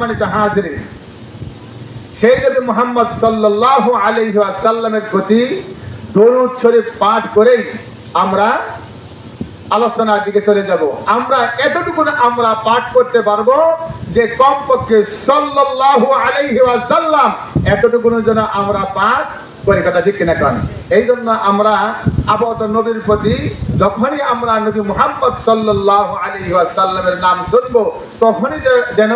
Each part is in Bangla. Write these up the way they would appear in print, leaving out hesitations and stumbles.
সম্মানিত হাজিরিন, সেই নবী মুহাম্মদ সাল্লাল্লাহু আলাইহি ওয়াসাল্লামের প্রতি দরুদ শরীফ পাঠ করেই আমরা আলোচনার দিকে চলে যাব। আমরা এতটুকু আমরা পাঠ করতে পারবো যে কমপক্ষে সাল্লাল্লাহু আলাইহি ওয়াসাল্লাম এতটুকু যেন আমরা পাঠ করি, কথা ঠিক কিনা কারণ এই জন্য আমরা আপাতত নবীর প্রতি যখনই আমরা নবী মুহাম্মদ সাল্লাল্লাহু আলাইহি ওয়াসাল্লামের নাম শুনবো তখনই যেন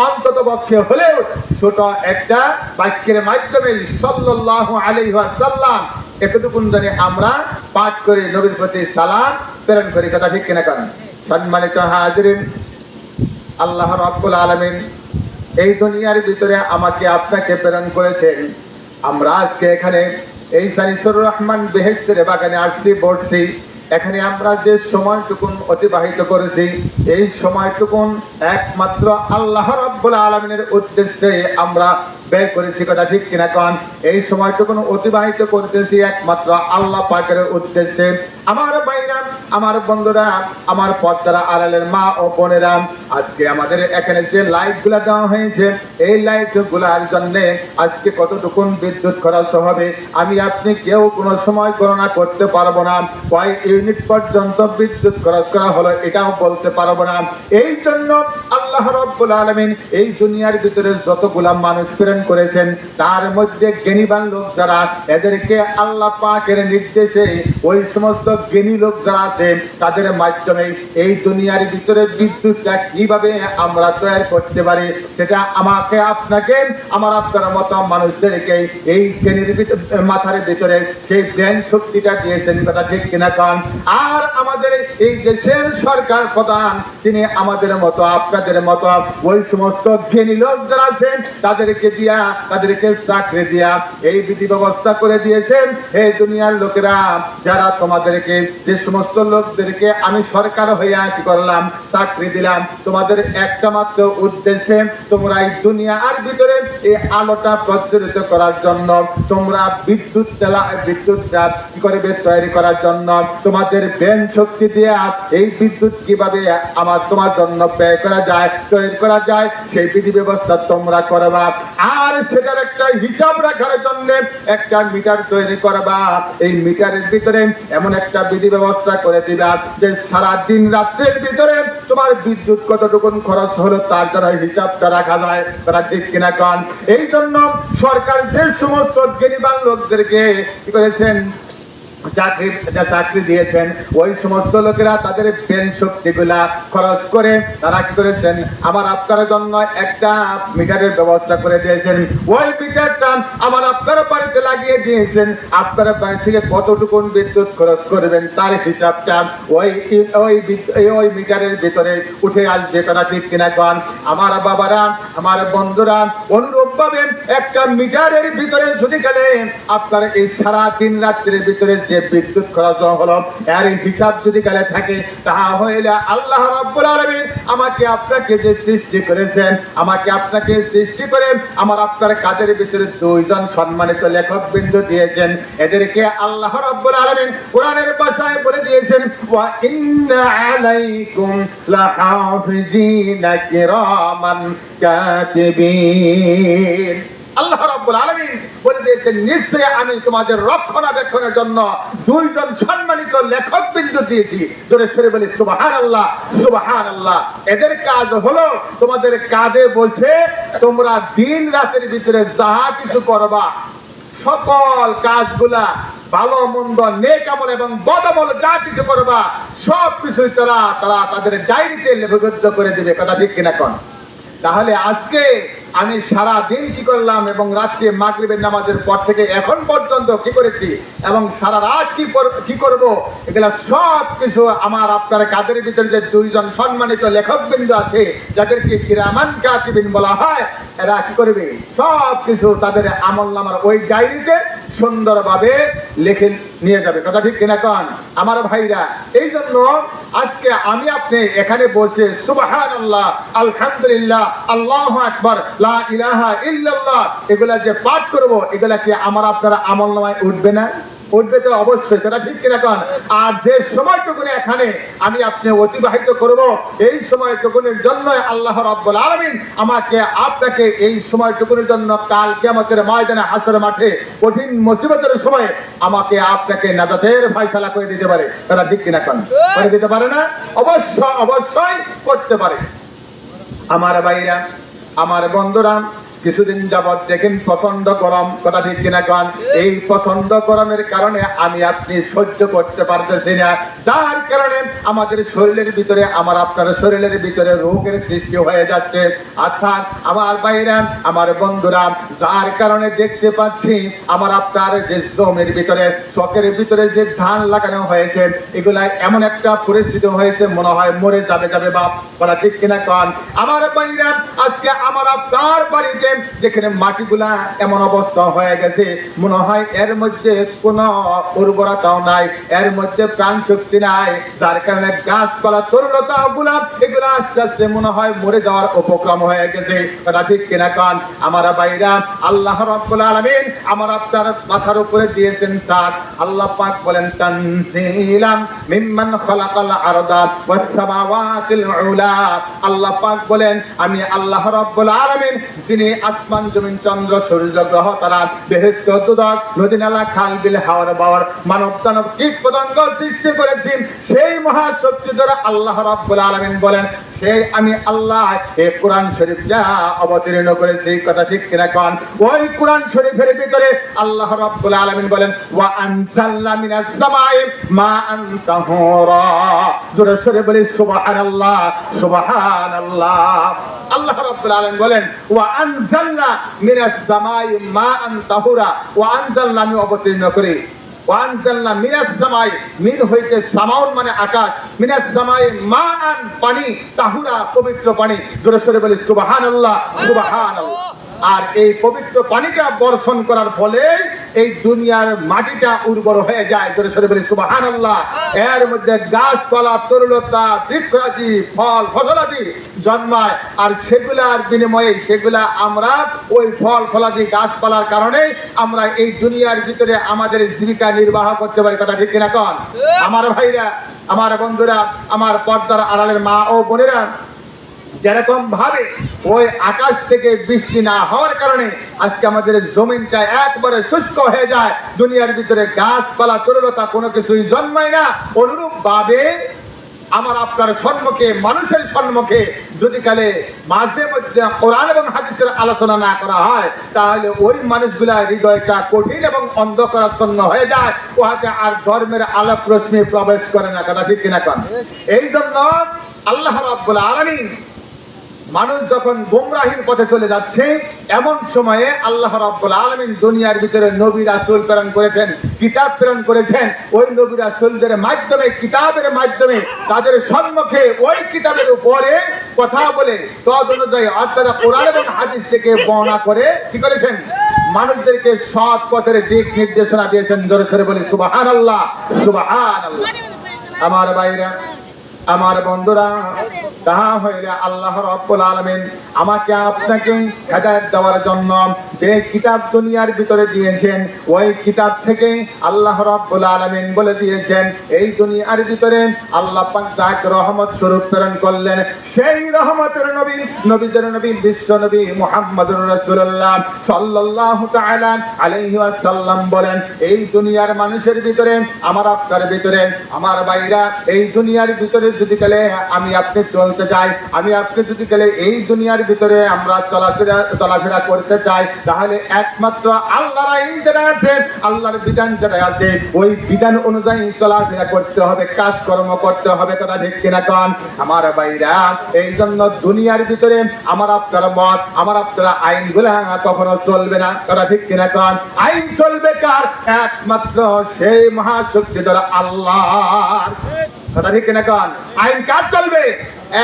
অন্তত পক্ষে হলেও ছোট একটা বাক্যের মাধ্যমে সাল্লাল্লাহু আলাইহি ওয়াসাল্লাম এতটুকুন জানি আমরা পাঠ করে নবীর প্রতি সালাম প্রেরণ করি, কথা ঠিক কিনা কারণ সম্মানিত হাজিরিন, আল্লাহ রাব্বুল আলামিন এই দুনিয়ার ভিতরে আমাকে আপনাকে প্রেরণ করেছেন। আমরা আজকে এখানে এই সানিসুর রহমান বেহেশতের বাগানে আসছি, বসছি। এখানে আমরা যে সময়টুকুন অতিবাহিত করেছি এই সময়টুকুন একমাত্র আল্লাহ রাব্বুল আলামিনের উদ্দেশ্যে আমরা ব্যয় করেছি, কথা ঠিক কিনা কারণ এই সময়টুকুন অতিবাহিত করতেছি একমাত্র আল্লাহ পাকের উদ্দেশ্যে। আমার ভাইরা, আমার বন্ধুরা, আমার পর্দার আড়ালের মা ও বোনেরা, আজকে আমাদের এখানে যে লাইট গুলা দেওয়া হয়েছে এই লাইট গুলার জন্য আজকে কতটুকুন বিদ্যুৎ খরচ হবে আমি আপনি কেউ কোনো সময় গণনা করতে পারবো না। কয় ইউনিট পর্যন্ত বিদ্যুৎ খরচ করা হলো এটাও বলতে পারবো না। এই জন্য আল্লাহ রাব্বুল আলামিন এই দুনিয়ার ভিতরে যতগুলা মানুষ প্রেরণ করেছেন তার মধ্যে জ্ঞানীবান লোক যারা, এদেরকে আল্লাহ পাকের নির্দেশে ওই সমস্ত জ্ঞানী লোক যারা আছে তাদের মাধ্যমে এই দুনিয়ার ভিতরে বিদ্যুৎটা কিভাবে আমরা তৈরি করতে পারি সেটা আমাকে আপনাকে আমার আপনার মতো মানুষদেরকে এই জ্ঞানীর মাথার ভিতরে সেই জ্ঞান শক্তিটা দিয়েছেন, কথা ঠিক কিনা কারণ আর আমাদের এই দেশের সরকার প্রধান তিনি আমাদের মতো আপনাদের মতো ওই সমস্ত জ্ঞানী লোক যারা আছেন তাদেরকে দিয়া, তাদেরকে চাকরি দিয়া এই বিধি ব্যবস্থা করে দিয়েছেন। এই দুনিয়ার লোকেরা যারা তোমাদেরকে যে সমস্ত লোকদেরকে আমি সরকার হইয়া কি করলাম চাকরি দিলাম তোমাদের একটা মাত্র উদ্দেশ্যে তোমরা এই দুনিয়ার ভিতরে এই আলোটা প্রজ্বলিত করার জন্য, তোমরা বিদ্যুৎটা কি করবে তৈরি করার জন্য, তোমাদের ব্রেন শক্তি দিয়ে এই বিদ্যুৎ কিভাবে আমার তোমার জন্য ব্যয় করা যায়, তৈরি করা যায় সেই বিধি ব্যবস্থা তোমরা করবা। আর সেটার একটা হিসাব রাখার জন্য একটা মিটার তৈরি করবা। এই মিটারের ভিতরে এমন একটা বিধি ব্যবস্থা করে দিবা যে সারা দিন রাত্রের ভিতরে তোমার বিদ্যুৎ কতটুকু খরচ হলো তার দ্বারা হিসাবটা রাখা যায়, তারা ঠিক কিনা কারণ এই জন্য সরকার যে সমস্ত জ্ঞানীবান লোকদেরকে কি করেছেন চাকরি দিয়েছেন ওই সমস্ত লোকেরা তাদের ব্রেন শক্তিগুলা খরচ করে তারা কি করেছেন আমার আপনার জন্য একটা মিটারের ব্যবস্থা করে দিয়েছেন। ওই মিটারটা আমার আপনার বাড়িতে লাগিয়ে দিয়েছেন, আপনার বাড়ি থেকে কতটুকু বিদ্যুৎ খরচ করবেন তার হিসাবটা ওই মিটারের ভিতরে উঠে আসবে, তারা ঠিক কিনা কন আমার বাবারা, আমার বন্ধুরা। অনুরূপ ভাবে একটা মিটারের ভিতরে যদি গেলে আপনার এই সারা দিন রাত্রের ভিতরে যে বিদ্যুৎ খরচ হলো এর হিসাব যদি গেলে থাকে তাহলে আল্লাহ রাব্বুল আলামিন আমাকে আপনাকে যে সৃষ্টি করেছেন, আমাকে আপনাকে সৃষ্টি করে আমার আপনার কাজের ভিতরে দুইজন সম্মানিত লেখক বিন্দু দিয়েছেন। এদেরকে আল্লাহ রাব্বুল আলামিন কোরআনের ভাষায় বলে দিয়েছেন ওয়া ইন্না আলাইকুম লাহাফিজিনা কিরামান কাতিবিন। আল্লাহ রাব্বুল আলামিন বলে দিয়েছেন নিশ্চয়ই আমি তোমাদের রক্ষণাবেক্ষণের জন্য দুইজন সম্মানিত লেখক বিন্দু দিয়েছি। জোরে সরে বলি সুবহানাল্লাহ, সুবহানাল্লাহ। এদের কাজ হলো তোমাদের কাঁধে বসে তোমরা দিন রাতের ভিতরে যাহা কিছু করবা সকল কাজগুলা ভালো মন্দ নেক আমল এবং বদ আমল যা কিছু করবা সব কিছুই তারা তাদের ডায়েরিতে লিপিবদ্ধ করে দিবে, কথা ঠিক কিনা কোন। তাহলে আজকে আমি সারা দিন কি করলাম এবং রাত্রে মাগরিবের নামাজের পর থেকে এখন পর্যন্ত কি করেছি এবং সারা রাত কি করব এগুলা সব কিছু আমার আপনার কাদের ভিতরে যে দুইজন সম্মানিত লেখকবৃন্দ আছে যাদেরকে কিরামান কাতিবিন বলা হয়, এরা কি করবে সব কিছু তাদের আমলনামার ওই ডায়েরিতে সুন্দরভাবে লিখে নিয়ে যাবে, কথা ঠিক কিনা কোন আমার ভাইরা। এই জন্য আজকে আমি আপনি এখানে বসে সুবহানাল্লাহ, আলহামদুলিল্লাহ, আল্লাহু আকবার, লা ইলাহা ইল্লাল্লাহ এগুলা যে পাঠ করব এগুলা কি আমার আপনার আমলনামায় উঠবে না? উঠবে তো অবশ্যই, কথা ঠিক কিনা কন? আর যে সময়টুকু এখানে আমি আপনি অতিবাহিত করব, এই সময়টুকুনের জন্য আল্লাহ রাব্বুল আলামিন আমাকে আপনাকে এই সময়টুকুনের জন্য কাল কিয়ামতের ময়দানে হাসরের মাঠে কঠিন মুসিবতের সময় আমাকে আপনাকে নাজাতের ফয়সালা করে দিতে পারে, কথা ঠিক কিনা কন? করে দিতে পারে না? অবশ্যই করতে পারে। আমার ভাইরা, আমার বন্ধুরা, কিছুদিন যাবৎ দেখেন প্রচন্ড গরম, কথা ঠিক কিনা কন? এই প্রচন্ড গরমের কারণে আমি আপনি সহ্য করতে পারতেছি না, যার কারণে আমাদের শরীরের ভিতরে, আমার আপনার শরীরের ভিতরে রোগের সৃষ্টি হয়ে যাচ্ছে। অর্থাৎ আমার ভাইরা, আমার বন্ধুরা, যার কারণে দেখতে পাচ্ছি আমার আপনার যে জমির ভিতরে, চকের ভিতরে যে ধান লাগানো হয়েছে, এগুলা এমন একটা পরিস্থিতি হয়েছে মনে হয় মরে যাবে বাপ, কথা ঠিক কিনা কন? আমার ভাইরা, আজকে আমার আপনার বাড়িতে যেখানে মাটিগুলা এমন অবস্থা হয়ে গেছে মনে হয় এর মধ্যে কোনো উর্বরতাও নাই, এর মধ্যে প্রাণ শক্তি নাই, যার কারণে গাছপালা তরুলতা গুলা এগুলা আস্তে আস্তে মনে হয় মরে যাওয়ার উপক্রম হয়ে গেছে, কথা ঠিক কিনা কন? আমার ভাইরা, আল্লাহ রাব্বুল আলামিন আমার আপনার মাথার উপরে দিয়েছেন ছাদ। আল্লাহ পাক বলেন তানজিলাম মিম্মান খালাকাল আরদা ওয়াস সামাওয়াতিল উলা। আল্লাহ পাক বলেন আমি আল্লাহ রাব্বুল আলামিন যিনি আসমান জমিন চন্দ্র সূর্য গ্রহ তারা বেহেশত দুদক নদী নালা খাল বিল হাওর বাওর মানব দানব কীট পতঙ্গ সৃষ্টি করেছি, সেই মহাশক্তি দ্বারা আল্লাহ রাব্বুল আলামিন বলেন সেই আমি আল্লাহ এই কোরআন শরীফ যা অবতীর্ণ করেছি, কথা ঠিক কিনা কন? ওই কোরআন শরীফের ভিতরে আল্লাহ রাব্বুল আলামিন বলেন ওয়া আনজালনা মিনাস সামাই মাআন তাহুরা। জোরে সোরে বলি সুবহানাল্লাহ, সুবহানাল্লাহ। আল্লাহ রাব্বুল আলামিন বলেন ওয়া আনজালনা মিনাস সামাই মাআন তাহুরা, ওয়া আনজালনা আমি অবতীর্ণ করি, ওয়া আনজালনা মিনাস সামাই, মিন হইতে সামাউন মানে আকাশ, মিনাস সামাই মাআন পানি, তাহুরা পবিত্র পানি। জোরে সোরে বলি সুবহানাল্লাহ, সুবহানাল্লাহ। আর এই পবিত্র পানিটা বর্ষণ করার ফলে এই দুনিয়ার মাটিটা উর্বর হয়ে যায়, জোরে সোরে বলি সুবহানাল্লাহ। এর মধ্যে গাছপালা তরুলতা বৃক্ষরাজি ফল ফসলাদি জন্মায়, আর সেগুলার বিনিময়ে সেগুলা আমরা ওই ফল ফলাদি গাছপালার কারণে আমরা এই দুনিয়ার ভিতরে আমাদের জীবিকা নির্বাহ করতে পারি, কথা ঠিক কিনা কন? আমার ভাইরা, আমার বন্ধুরা, আমার পর্দার আড়ালের মা ও বোনেরা, যেরকম ভাবে ওই আকাশ থেকে বৃষ্টি না হওয়ার কারণে আজকে আমাদের জমিনটা একবারে শুষ্ক হয়ে যায়, দুনিয়ার ভিতরে গাছপালা তরুলতা কোনো কিছুই জন্মায় না, অনুরূপ ভাবে আমার আপনার সম্মুখে, মানুষের সম্মুখে যদি কালে মাঝে মধ্যে কোরআন এবং হাদিসের আলোচনা না করা হয় তাহলে ওই মানুষগুলা হৃদয়টা কঠিন এবং অন্ধকারাচ্ছন্ন হয়ে যায়, ওহাতে আর ধর্মের আলোক রশ্মি প্রবেশ করে না, কথা ঠিক কিনা কন? এই জন্য আল্লাহ রাব্বুল আলামিন মানুষ যখন গোমরাহির পথে চলে যাচ্ছে এমন সময়ে আল্লাহ রাব্বুল আলামিন দুনিয়ার ভিতরে নবী রাসূল প্রেরণ করেছেন, কিতাব প্রেরণ করেছেন। ওই নবী রাসূলদের মাধ্যমে, কিতাবের মাধ্যমে তাদের সম্মুখে ওই কিতাবের উপরে কথা বলে তদ অনুযায়ী অর্থাৎ কোরআন এবং হাদিস থেকে বর্ণনা করে কি করেছেন? মানুষদেরকে সৎ পথের দিক নির্দেশনা দিয়েছেন। জোরে সোরে বলি সুবহানাল্লাহ, সুবহানাল্লাহ। আমার ভাইরা, আমার বন্ধুরা, তাহা হইলে আল্লাহ রাব্বুল আলামিন আমাকে আপনাকে হেদায়েত দেওয়ার জন্য যে কিতাব দুনিয়ার ভিতরে দিয়েছেন ওই কিতাব থেকে আল্লাহ রাব্বুল আলামিন বলে দিয়েছেন এই দুনিয়ার ভিতরে আল্লাহ পাক যাক রহমত স্বরূপ প্রেরণ করলেন, সেই রহমতের নবী, নবীদের নবী, বিশ্ব নবী মুহাম্মদুর রাসূলুল্লাহ সাল্লাল্লাহু তাআলা আলাইহি ওয়াসাল্লাম বলেন এই দুনিয়ার মানুষের ভিতরে, আমার আপনার ভিতরে, আমার ভাইরা, এই দুনিয়ার ভিতরে যদি কালে আমি আপনি চলতে চাই, আমি আপনি যদি কালে এই দুনিয়ার ভিতরে আমরা চলাফেরা করতে চাই তাহলে একমাত্র আল্লাহর আইন যেটা আছে, আল্লাহর বিধান যেটা আছে ওই বিধান অনুযায়ী চলাফেরা করতে হবে, কাজকর্ম করতে হবে, কথা ঠিক কিনা কন? আমার ভাইরা, এই জন্য দুনিয়ার ভিতরে আমার আপনার মত, আমার আপনার আইনগুলা কখনো চলবে না, কথা ঠিক কিনা কন? আইন চলবে কার? একমাত্র সেই মহাশক্তি দ্বারা আল্লাহ, কথা ঠিক কিনা কন? আইন কার চলবে?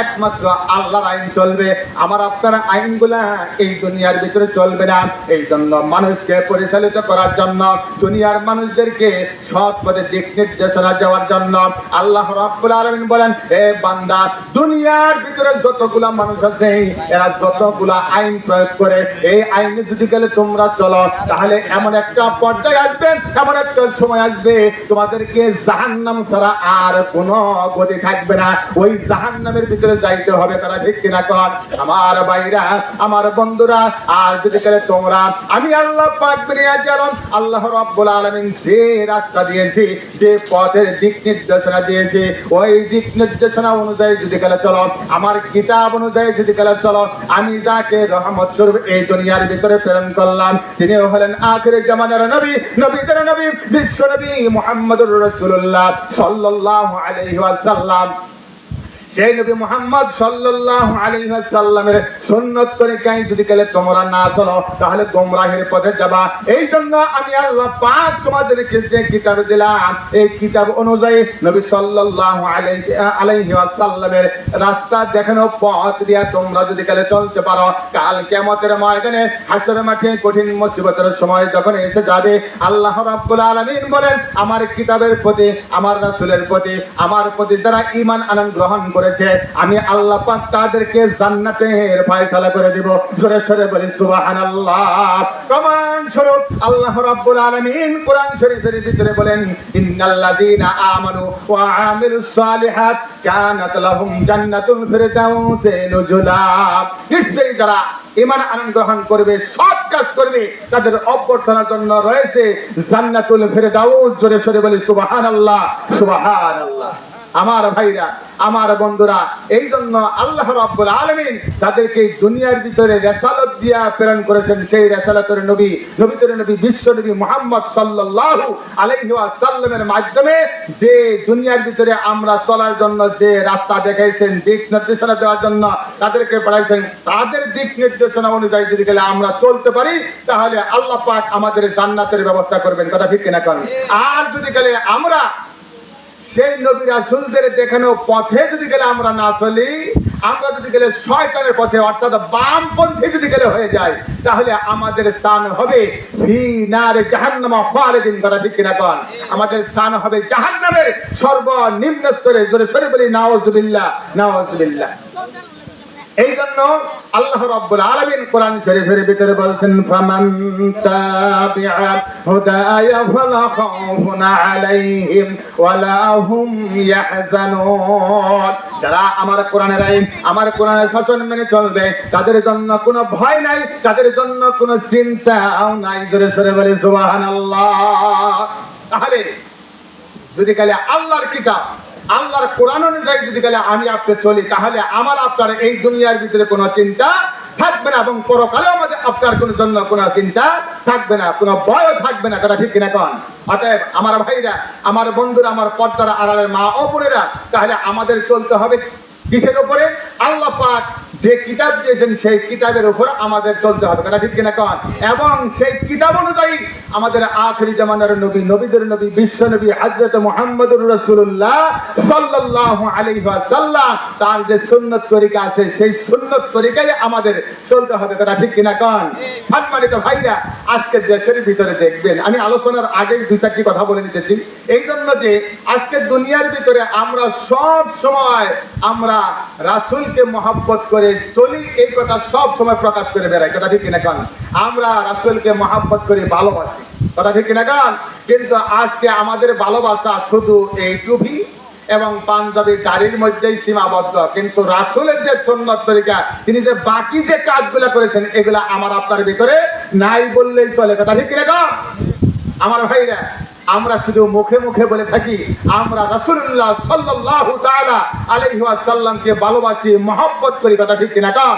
একমাত্র আল্লাহর আইন চলবে, আমার আপনার আইনগুলা এই দুনিয়ার ভিতরে চলবে না। এই জন্য মানুষকে পরিচালিত করার জন্য, দুনিয়ার মানুষদেরকে সৎ পথে দিক নির্দেশনা দেওয়ার জন্য আল্লাহ রাব্বুল আলামিন বলেন, হে বান্দা, দুনিয়ার ভিতরে যতগুলা মানুষ আছে এরা যতগুলা আইন প্রয়োগ করে, এই আইনে যদি গেলে তোমরা চলো, তাহলে এমন একটা পর্যায়ে আসবে, এমন একটা সময় আসবে, তোমাদেরকে জাহান্নাম ছাড়া আর কোনো গতি থাকবে না। ওই জাহান্নামের ভিতরে যাইতে হবে। তারা ঠিক কিনা কর আমার ভাইরা, আমার বন্ধুরা? আর যদি গেলে তোমরা, আমি আল্লাহ পাক আল্লাহ রাব্বুল আলামিন যে রাস্তা দিয়েছি, যে পথের দিক নির্দেশনা দিয়েছি, ওই দিক নির্দেশনা অনুযায়ী যদি গেলে চলো, আমার কিতাব অনুযায়ী যদি গেলে চলো, আমি যাকে রহমত স্বরূপ এই দুনিয়ার ভিতরে প্রেরণ করলাম, তিনি হলেন আখির জামানার নবী, নবীদের নবী, বিশ্ব নবী মুহাম্মদুর রাসূলুল্লাহ সাল্লাল্লাহু আলাইহি ওয়াসাল্লাম। সেই নবী মুহাম্মদ সাল্লাল্লাহু আলাইহি ওয়াসাল্লামের সুন্নাত তরিকায় যদি গেলে তোমরা না চলো, তাহলে গোমরাহের পথে যাবা। এই জন্য আমি আল্লাহ পাক তোমাদেরকে যে কিতাব দিলাম, এই কিতাব অনুযায়ী নবী সাল্লাল্লাহু আলাইহি ওয়াসাল্লামের রাস্তা দেখানো পথ দিয়া তোমরা যদি গেলে চলতে পারো, কাল কিয়ামতের ময়দানে হাসরের মাঠে কঠিন মুসিবতের সময় যখন এসে যাবে, আল্লাহ রাব্বুল আলামিন বলেন, আমার কিতাবের প্রতি, আমার রাসূলের প্রতি, আমার প্রতি যারা ঈমান আনয়ন গ্রহণ করেছে, আমি আল্লাহ পাক তাদেরকে জান্নাতের ফয়সালা করে দিব। জোরে সরে বলি সুবহানাল্লাহ। প্রমাণ স্বরূপ আল্লাহ রাব্বুল আলামিন কোরআন শরীফের ভিতরে বলেন, ইন্নাল্লাযীনা আমানু ওয়া আমিলুস সালিহাত কানাত লাহুম জান্নাতুল ফিরদাউসি নুজুলা। নিশ্চয়ই যারা ঈমান আনয়ন গ্রহণ করবে, সৎ কাজ করবে, তাদের অভ্যর্থনার জন্য রয়েছে জান্নাতুল ফিরদাউস। জোরে সরে বলি সুবহানাল্লাহ, সুবহানাল্লাহ। আমার ভাইরা, আমার বন্ধুরা, এই জন্য আল্লাহ রাব্বুল আলামিন তাদেরকে দুনিয়ার ভিতরে রিসালাত দিয়া প্রেরণ করেছেন। সেই রিসালাতের নবী, নবীদের নবী, বিশ্ব নবী মুহাম্মদ সাল্লাল্লাহু আলাইহি ওয়াসাল্লামের মাধ্যমে যে দুনিয়ার ভিতরে আমরা চলার জন্য যে রাস্তা দেখাইছেন, দিক নির্দেশনা দেওয়ার জন্য তাদেরকে পাঠাইছেন, তাদের দিক নির্দেশনা অনুযায়ী যদি গেলে আমরা চলতে পারি, তাহলে আল্লাহ পাক আমাদের জান্নাতের ব্যবস্থা করবেন। কথা ঠিক কিনা করেন? আর যদি গেলে আমরা সেই নবী রাসূলদের দেখানো পথে যদি গেলে আমরা না চলি, আমরা যদি গেলে শয়তানের পথে অর্থাৎ বামপন্থী যদি গেলে হয়ে যায়, তাহলে আমাদের স্থান হবে ফি নারে জাহান্নাম খালিদিন। তারা ঠিক কিনা কন? আমাদের স্থান হবে জাহান্নামের সর্বনিম্ন স্তরে। জোরে সরে বলি নাউযুবিল্লাহ, নাউযুবিল্লাহ। এই জন্য আল্লাহ রাব্বুল আলামিন কোরআন শরীফের ভিতরে বলছেন, ফামান তাবিআ হুদায়া ফালা খাউফুন আলাইহিম ওয়ালা হুম ইয়াহজানুন। যারা আমার কোরআনের আইন, আমার কোরআনের শাসন মেনে চলবে, তাদের জন্য কোনো ভয় নাই, তাদের জন্য কোনো চিন্তাও নাই। জোরে সরে বলি সুবহানাল্লাহ। তাহলে যদি গেলে আল্লাহর কিতাব, আল্লাহর কোরআন অনুযায়ী যদি গেলে আমি আপনি চলি, তাহলে আমার আপনার এই দুনিয়ার ভিতরে কোনো চিন্তা থাকবে না, এবং পরকালে আমাদের আপনার কোনো জন্য কোনো চিন্তা থাকবে না, কোনো ভয় থাকবে না। কথা ঠিক কিনা কন? অতএব আমার ভাইরা, আমার বন্ধুরা, আমার পর্দার আড়ালের মা ও বোনেরা, তাহলে আমাদের চলতে হবে কিসের উপরে? আল্লাহ পাক যে কিতাব দিয়েছেন সেই কিতাবের উপর আমাদের চলতে হবে। কথা ঠিক কিনা কন? এবং সেই কিতাব অনুযায়ী আমাদের আখিরি জামানার নবী, নবীদের নবী, বিশ্ব নবী হযরত মুহাম্মদুর রাসূলুল্লাহ সাল্লাল্লাহু আলাইহি ওয়াসাল্লাম তার যে সুন্নাত তরিকা আছে, সেই সুন্নাত তরিকায় আমাদের চলতে হবে। কথা ঠিক কিনা কন? সম্মানিত ভাইরা, আজকে দেশের ভিতরে দেখবেন, আমি আলোচনার আগে দুই চারটি কথা বলে নিতেছি, এই জন্য যে আজকে দুনিয়ার ভিতরে আমরা সব সময় আমরা রাসূলকে মহব্বত করে চলি, এই কথা সব সময় প্রকাশ করে বেড়াই। কথা ঠিক কিনা কন? আমরা রাসূলকে মহব্বত করি, ভালোবাসি। কথা ঠিক কিনা কন? কিন্তু আজকে আমাদের ভালোবাসা শুধু এই টুপি এবং পাঞ্জাবি দাড়ির মধ্যেই সীমাবদ্ধ, কিন্তু রাসূলের যে সুন্নাত তরিকা, তিনি যে বাকি যে কাজগুলো করেছেন, এগুলা আমার আপনার ভিতরে নাই বললেই চলে। কথা ঠিক কিনা কন? আমার ভাইরা, আমরা শুধু মুখে মুখে বলে থাকি আমরা রাসূলুল্লাহ সাল্লাল্লাহু তাআলা আলাইহি ওয়াসাল্লামকে ভালোবাসি, মহব্বত করি। কথা ঠিক কিনা কন?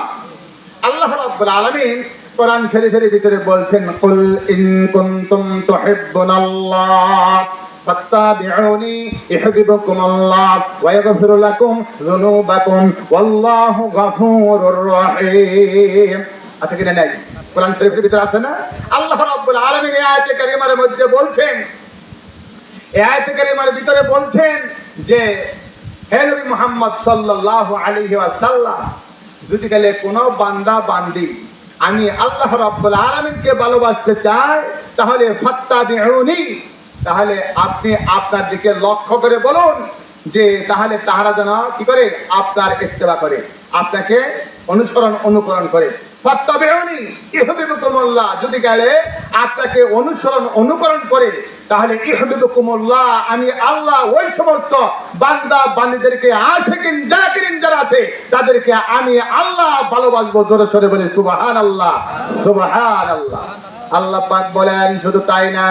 আল্লাহ রাব্বুল আলামিন কোরআন শরীফের ভিতরে বলছেন, কুল ইন কুনতুম তুহিব্বুনাল্লাহ ফাত্তাবিউনি ইউহিব্বুকুমুল্লাহ ওয়া ইয়াগফিরু লাকুম যুনুবাকুম ওয়াল্লাহু গফুরুর রহিম। আছে কিনা নাই? কোরআন শরীফের ভিতরে আছে না? আল্লাহ রাব্বুল আলামিন এই আয়াতে কারিমার মধ্যে বলছেন, এই আয়াতে কারিমার ভিতরে বলছেন যে হে নবী মুহাম্মদ সাল্লাল্লাহু আলাইহি ওয়াসাল্লাম, যদি গেলে কোনো বান্দা বান্দি আমি আল্লাহ রাব্বুল আলামিনকে ভালোবাসতে চাই, তাহলে ফাত্তাবিউনি, তাহলে আপনি আপনার দিকে লক্ষ্য করে বলুন যে তাহলে তাহারা যেন কি করে, আপনার ইত্তেবা করে, আপনাকে অনুকরণ করে। ফাত্তাবিউনি ইহবিবকুমুল্লাহ, যদি গেলে আপনাকে অনুকরণ করে, তাহলে ইহবিবকুমুল্লাহ, আমি আল্লাহ ওই সমস্ত বান্দা বান্দীদেরকে আশিকিন জাকিরিন যারা আছে তাদেরকে আমি আল্লাহ ভালোবাসবো। জোরে সরে বলে সুবহানাল্লাহ, সুবহানাল্লাহ। আল্লাহ পাক বলেন শুধু তাই না,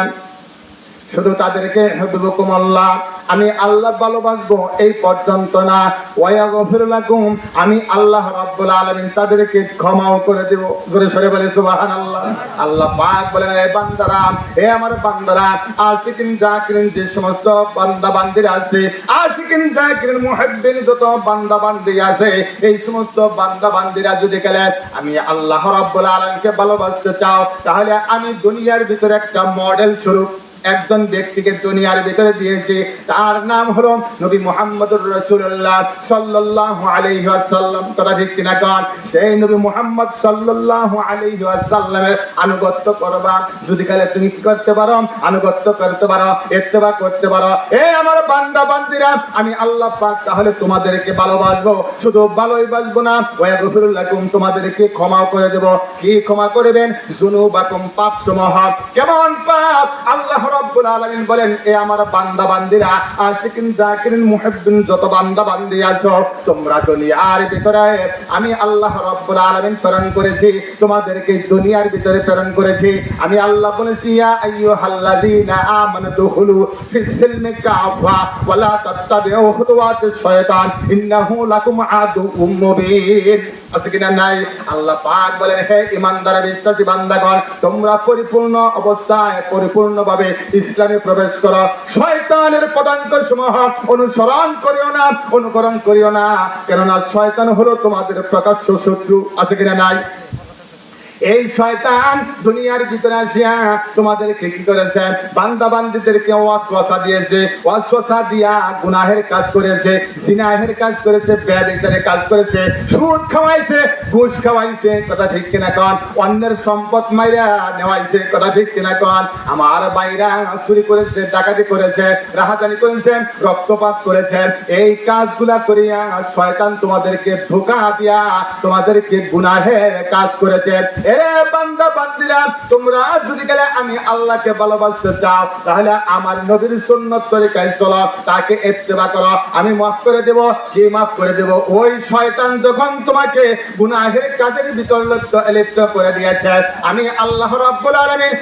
শুধু তাদেরকে ইহবিবকুমুল্লাহ আমি আল্লাহ ভালোবাসবো এই পর্যন্ত না, ওয়ায়াগফির লাকুম, আমি আল্লাহ রাব্বুল আলামিন তাদেরকে ক্ষমাও করে দেব। জোরে সরে বলে সুবহানাল্লাহ। আল্লাহ পাক বলেন, হে বান্দারা, হে আমার বান্দারা, আশিকিন জাকিরিন যে সমস্ত বান্দা বান্দিরা আছে, আশিকিন জাকিরিন মুহিব্বিন যত বান্দা বান্দি আছে, এই সমস্ত বান্দা বান্দিরা যদি গেলে আমি আল্লাহ রাব্বুল আলামিনকে ভালোবাসতে চাও, তাহলে আমি দুনিয়ার ভিতরে একটা মডেল স্বরূপ একজন ব্যক্তিকে দুনিয়ার ভিতরে দিয়েছি, তার নাম হলো নবী মুহাম্মদুর রাসূলুল্লাহ সাল্লাল্লাহু আলাইহি ওয়াসাল্লাম। কথা ঠিক কিনা কোন? সেই নবী মুহাম্মদ সাল্লাল্লাহু আলাইহি ওয়াসাল্লামের আনুগত্য করবা। যদি গেলে তুমি কি করতে পারো, আনুগত্য করতে পারো, ইত্তেবা করতে পারো, এই আমার বান্দা বান্দিরা আমি আল্লাহ পাক তাহলে তোমাদেরকে ভালোবাসবো। শুধু ভালোই বাসবো না, ওয়াগফির লাকুম, তোমাদেরকে ক্ষমাও করে দেব। কি ক্ষমা করবেন? যুনুবাকুম, পাপ সমূহ। কেমন পাপ? আল্লাহ রাব্বুল আলামিন বলেন, এ আমার বান্দা বান্দিরা, আশিকিন জাকিরিন মুহিব্বিন যত বান্দা বান্দি আছো, তোমরা দুনিয়ার ভিতরে আমি আল্লাহ রাব্বুল আলামিন প্রেরণ করেছি, তোমাদেরকে দুনিয়ার ভিতরে প্রেরণ করেছি। আমি আল্লাহ বলেছি, ইয়া আইয়ুহাল্লাযীনা আমানু দুখুলু ফিস সিলমি কাফা ওয়া লা তাত্তাবিউ খুতুওয়াতিশ শায়তান ইন্নাহু লাকুম আদুউম মুবিন। আছে কিনা নাই? আল্লাহ পাক বলেন, হে ঈমানদার বিশ্বাসী বান্দাগণ, তোমরা পরিপূর্ণ অবস্থায় পরিপূর্ণভাবে ইসলামে প্রবেশ করো, শয়তানের পদাঙ্ক সমূহ অনুকরণ করিও না, কেননা শয়তান হলো তোমাদের প্রকাশ্য শত্রু। আছে কিনা নাই? এই শয়তান দুনিয়ার ভিতরে আসিয়া তোমাদেরকে কি করেছে? বান্দা বান্দীদেরকে ওয়াসওয়াসা দিয়েছে, ওয়াসওয়াসা দিয়া গুনাহের কাজ করেছে, জিনাহের কাজ করেছে, ব্যভিচারের কাজ করেছে, সুদ খাওয়াইছে, ঘুষ খাওয়াইছে। কথা ঠিক কিনা কোন? অন্যের সম্পদ মাইরা নেওয়াইছে। কথা ঠিক কিনা কোন? আমার বাইরা চুরি করেছে, ডাকাতি করেছে, রাহাজানি করেছে, রক্তপাত করেছে। এই কাজগুলা করিয়া শয়তান তোমাদেরকে ধোঁকা দিয়া তোমাদেরকে গুনাহের কাজ করেছে। এরে বান্দা বান্দিরা, তোমরা যদি গেলে আমি আল্লাহকে ভালোবাসতে চাও, তাহলে আমার নবীর সুন্নত তরিকায় চলো, তাকে ইত্তেবা করো, আমি মাফ করে দেব। কি মাফ করে দেব? ওই শয়তান যখন তোমাকে গুনাহের কাজের ভিতর লিপ্ত করে দিয়েছে, আমি আল্লাহ রাব্বুল আলামিন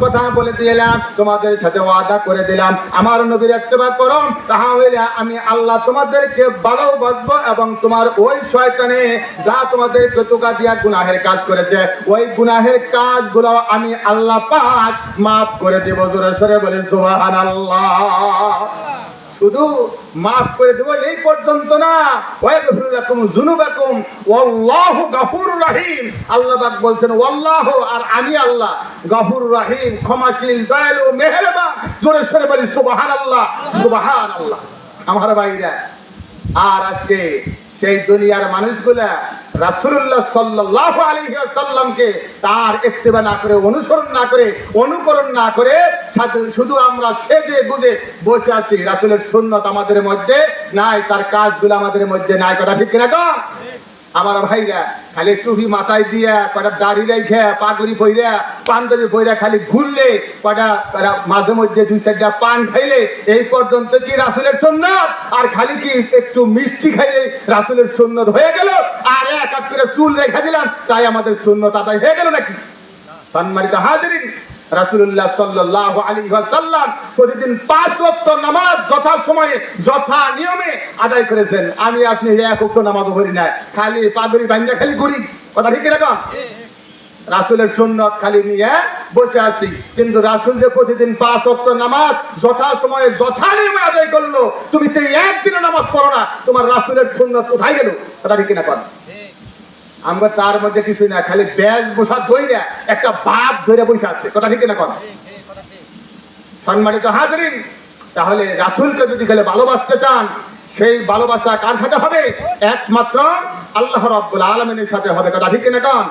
কথা বলে দিলাম, তোমাদের সাথে ওয়াদা করে দিলাম, আমার নবীর ইত্তেবা করো, তাহলে আমি আল্লাহ তোমাদেরকে ভালোবাসবো এবং তোমার ওই শয়তানে যা তোমাদেরকে ধোঁকা দিয়া গুনাহের কাজ করেছে, ওই গুনাহের কাজগুলো আমি আল্লাহ পাক মাফ করে দেব। জোরে সরে বলেন সুবহানাল্লাহ। শুধু মাফ করে দেব এই পর্যন্ত না, ওয়াগফির লাকুম যুনুবাকুম ওয়াল্লাহু গফুরুর রহিম। আল্লাহ পাক বলছেন ওয়াল্লাহু, আর আমি আল্লাহ গফুরুর রহিম, ক্ষমাশীল, দয়ালু, মেহেরবান। জোরে সরে বলেন সুবহানাল্লাহ, সুবহানাল্লাহ। আমার ভাইরা, আর আজকে সেই দুনিয়ার মানুষগুলা রাসূলুল্লাহ সাল্লাল্লাহু আলাইহি ওয়াসাল্লামকে তার ইত্তেবা না করে, অনুকরণ না করে শুধু আমরা সেজে গুজে বসে আছি। রাসূলের সুন্নাত আমাদের মধ্যে নাই, তার কাজগুলো আমাদের মধ্যে নাই। কথা ঠিক কিনা গো? আমার ভাইরা, খালি টুপি মাথায় দিয়া, কটা দাড়ি রেখে, পাগড়ি পইরা, পাঞ্জাবি পইরা খালি ঘুরলে, কটা মাঝে মধ্যে দুই চারটা পান খাইলে, এই পর্যন্ত কি রাসূলের সুন্নাত? আর খালি কি একটু মিষ্টি খাইলে রাসূলের সুন্নাত হয়ে গেল? আর এক এক করে চুল রেখে দিলাম, তাই আমাদের সুন্নাত আদায় হয়ে গেল নাকি? সম্মানিত হাজিরিন, রাসূলুল্লাহ সাল্লাল্লাহু আলাইহি ওয়াসাল্লাম প্রতিদিন 5 ওয়াক্ত নামাজ যথা সময়ে যথা নিয়মে আদায় করেছেন। আমি আপনি এক ওয়াক্ত নামাজও পড়ি না, খালি পাগড়ি বাঁধা খালি ঘুরি। কথা ঠিক কিনা? রাসূলের সুন্নাত খালি নিয়ে বসে আছি, কিন্তু রাসূল যে প্রতিদিন 5 ওয়াক্ত নামাজ যথা সময়ে যথা নিয়মে আদায় করলো, তুমি তো একদিনও নামাজ পড়ো না, তোমার রাসূলের সুন্নাত কোথায় গেল? কথা ঠিক কিনা? আমরা তার মধ্যে কিছু না, খালি ব্যাগ বসা ধইরা একটা বাপ ধরে বসে আছে। কথা ঠিক না? সম্মানিত হাজিরিন, তাহলে রাসূলকে যদি গেলে ভালোবাসতে চান, সেই ভালোবাসা কার সাথে হবে? একমাত্র আল্লাহ রাব্বুল আলামিনের সাথে হবে। কথা ঠিক কিনা কোন?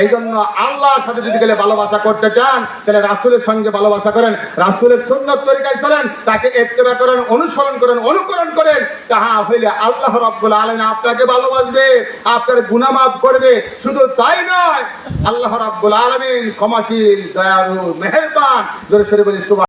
এই জন্য আল্লাহর সাথে যদি গেলে ভালোবাসা করতে চান, তাহলে রাসূলের সঙ্গে ভালোবাসা করেন, রাসূলের সুন্নাত তরিকায় চলেন, তাকে ইত্তেবা করেন, অনুসরণ করেন, অনুকরণ করেন। তাহা হইলে আল্লাহ রাব্বুল আলামিন আপনাকে ভালোবাসবে, আপনার গুনাহ মাফ করবে। শুধু তাই নয়, আল্লাহ রাব্বুল আলামিন ক্ষমাশীল, দয়ালু, মেহেরবান। জোরে সোরে বলি সুবহান।